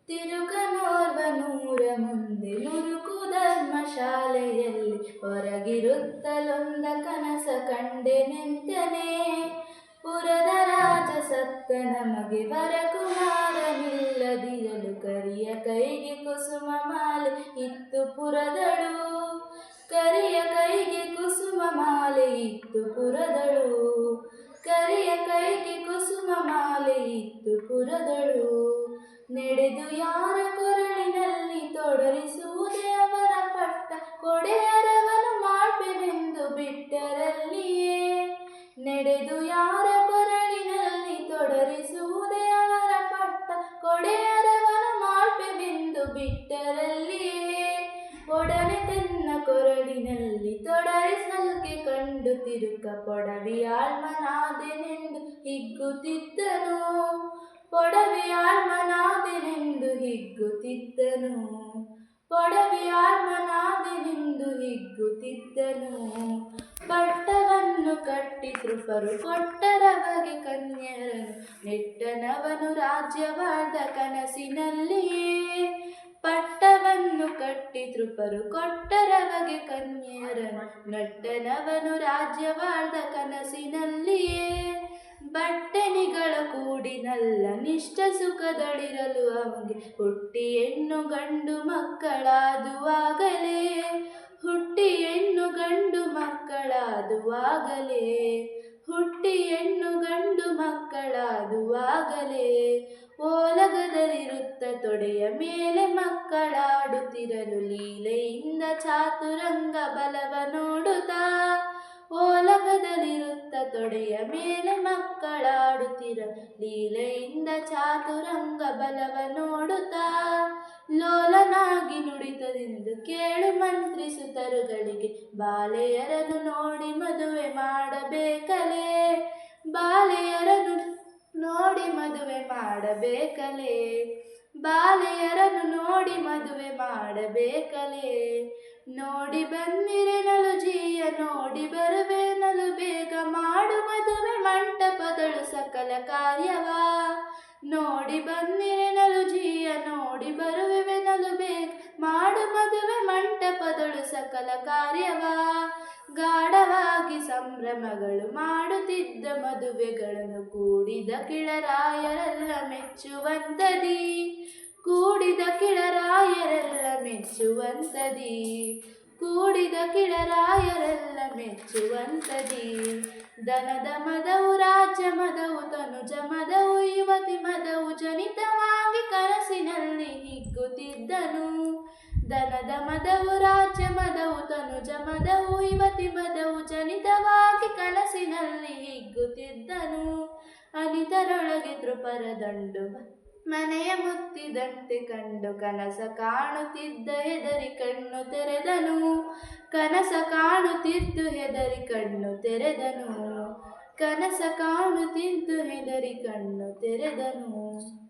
ತಿರುಗನೋರ್ವ ನೂರ ಮುಂದೆ ನುರುಕು ಧರ್ಮಶಾಲೆಯಲ್ಲಿ ಹೊರಗಿರುತ್ತಲೊಂದ ಕನಸ ಕಂಡೆ ನಿಂತನೆ. ಪುರದ ರಾಜ ಸತ್ತ ನಮಗೆ ವರಕುಮಾರನಿಲ್ಲದಿರಲು ಕರಿಯ ಕೈಗೆ ಕುಸುಮ ಮಾಲೆ ಇತ್ತು ಪುರದಳು. ಕರಿಯ ಕೈಗೆ ಕುಸುಮ ಮಾಲೆ ಇತ್ತು ಪುರದಳು. ಕರಿಯ ಕೈಗೆ ಕುಸುಮ ಮಾಲೆ ಇತ್ತು ಪುರದಳು. ನಡೆದು ಯಾರ ಕೊರಳಿನಲ್ಲಿ ತೊಡರಿಸುವುದೇ ಅವರ ಪಟ್ಟ ಕೊಡೆಯರವನು ಮಾಡ್ಬೇವೆಂದು ಬಿಟ್ಟರಲ್ಲಿಯೇ. ನಡೆದು ಯಾರ ಕೊರಳಿನಲ್ಲಿ ತೊಡರಿಸುವುದೇ ಅವರ ಪಟ್ಟ ಕೊಡೆಯರವನು ಮಾಡ್ಬೇವೆಂದು ಬಿಟ್ಟರಲ್ಲಿಯೇ. ಒಡನೆ ತನ್ನ ಕೊರಳಿನಲ್ಲಿ ತೊಡರಿಸಲ್ಕೆ ಕಂಡು ತಿರುಕ ಪೊಡವಿಯಾಳ್ಮನಾದೆನೆಂದು ಹಿಗ್ಗುತ್ತಿದ್ದನು. ಪೊಡವಿಯಾಳ್ಮನಾದೆನೆಂದು ಹಿಗ್ಗುತ್ತಿದ್ದನು. ಪೊಡವಿಯಾಳ್ಮನಾದೆನೆಂದು ಹಿಗ್ಗುತ್ತಿದ್ದನು. ಪಟ್ಟವನ್ನು ಕಟ್ಟಿ ತೃಪರು ಕೊಟ್ಟರವಗೆ ಕನ್ಯರನು ನೆಟ್ಟನವನು ರಾಜ್ಯವಾದ ಕನಸಿನಲ್ಲಿಯೇ. ಪಟ್ಟವನ್ನು ಕಟ್ಟಿ ತೃಪರು ಕೊಟ್ಟರವಗೆ ಕನ್ಯರನು ನಟ್ಟನವನು ರಾಜ್ಯವಾದ ಕನಸಿನಲ್ಲಿಯೇ. ಬಟ್ಟೆನಿಗಳ ಕೂಡಿನಲ್ಲ ನಿಷ್ಠ ಸುಖದಳಿರಲು ಅವನಿಗೆ ಹುಟ್ಟಿ ಹೆಣ್ಣು ಗಂಡು ಮಕ್ಕಳಾದುವಾಗಲೇ. ಹುಟ್ಟಿ ಹೆಣ್ಣು ಗಂಡು ಮಕ್ಕಳಾದುವಾಗಲೇ. ಹುಟ್ಟಿ ಹೆಣ್ಣು ಗಂಡು ಮಕ್ಕಳಾದುವಾಗಲೇ. ಓಲಗದಲ್ಲಿರುತ್ತ ತೊಡೆಯ ಮೇಲೆ ಮಕ್ಕಳಾಡುತ್ತಿರಲು ಲೀಲೆಯಿಂದ ಚಾತುರಂಗ ಬಲವ ನೋಡುತ್ತಾ. ಓಲಗದಲ್ಲಿರುತ್ತ ತೊಡೆಯ ಮೇಲೆ ಮಕ್ಕಳಾಡುತ್ತಿರಲು ಲೀಲೆಯಿಂದ ಚಾತುರಂಗ ಬಲವ ನೋಡುತ್ತಾ. ಲೋಲನಾಗಿ ನುಡಿತದೆಂದು ಕೇಳು ಮಂತ್ರಿಸುತರುಗಳಿಗೆ ಬಾಲೆಯರನ್ನು ನೋಡಿ ಮದುವೆ ಮಾಡಬೇಕಲೇ. ಬಾಲೆಯರನ್ನು ನೋಡಿ ಮದುವೆ ಮಾಡಬೇಕಲೇ. ಬಾಲೆಯರನ್ನು ನೋಡಿ ಮದುವೆ ಮಾಡಬೇಕಲೇ. ನೋಡಿ ಬಂದಿರೆನಲು ಜೀಯ ನೋಡಿ ಬರುವೆನಲು ಬೇಗ ಮಾಡು ಮದುವೆ ಮಂಟಪದಳು ಸಕಲ ಕಾರ್ಯವ. ನೋಡಿ ಬಂದಿರೆನಲು ಜೀಯ ನೋಡಿ ಬರುವೆನಲು ಬೇಗ ಮಾಡು ಮದುವೆ ಮಂಟಪದಳು ಸಕಲ ಕಾರ್ಯವ. ಗಾಢವಾಗಿ ಸಂಭ್ರಮಗಳು ಮಾಡುತ್ತಿದ್ದ ಮದುವೆಗಳನ್ನು ಕೂಡಿದ ಕಿಳರಾಯರೆಲ್ಲ ಮೆಚ್ಚುವಂತದಿ. ಕೂಡಿದ ಕಿಳರಾಯರೆಲ್ಲ ಮೆಚ್ಚುವಂತದಿ. ಕೂಡಿದ ಕಿಳರಾಯರೆಲ್ಲ ಮೆಚ್ಚುವಂತದಿ. ದನದ ಮದವು ರಾಜ್ಯ ಮದವು ತನುಜ ಮದವು ಯುವತಿ ಮದವು ಜನಿತವಾಗಿ ಕನಸಿನಲ್ಲಿ ಹಿಗ್ಗುತ್ತಿದ್ದನು. ದನದ ಮದವು ರಾಜ್ಯ ಮದವು ತನುಜ ಮದವು ಯುವತಿ ಮದವು ಜನಿತವಾಗಿ ಕನಸಿನಲ್ಲಿ ಹಿಗ್ಗುತ್ತಿದ್ದನು. ಅನಿತರೊಳಗೆ ತೃಪರ ದಂಡು ಮನೆಯ ಮುತ್ತಿದಂತೆ ಕಂಡು ಕನಸ ಕಾಣುತ್ತಿದ್ದ ಹೆದರಿ ಕಣ್ಣು ತೆರೆದನು. ಕನಸ ಕಾಣುತ್ತಿದ್ದು ಹೆದರಿ ಕಣ್ಣು ತೆರೆದನು. ಕನಸ ಕಾಣುತ್ತಿದ್ದು ಹೆದರಿ ಕಣ್ಣು ತೆರೆದನು.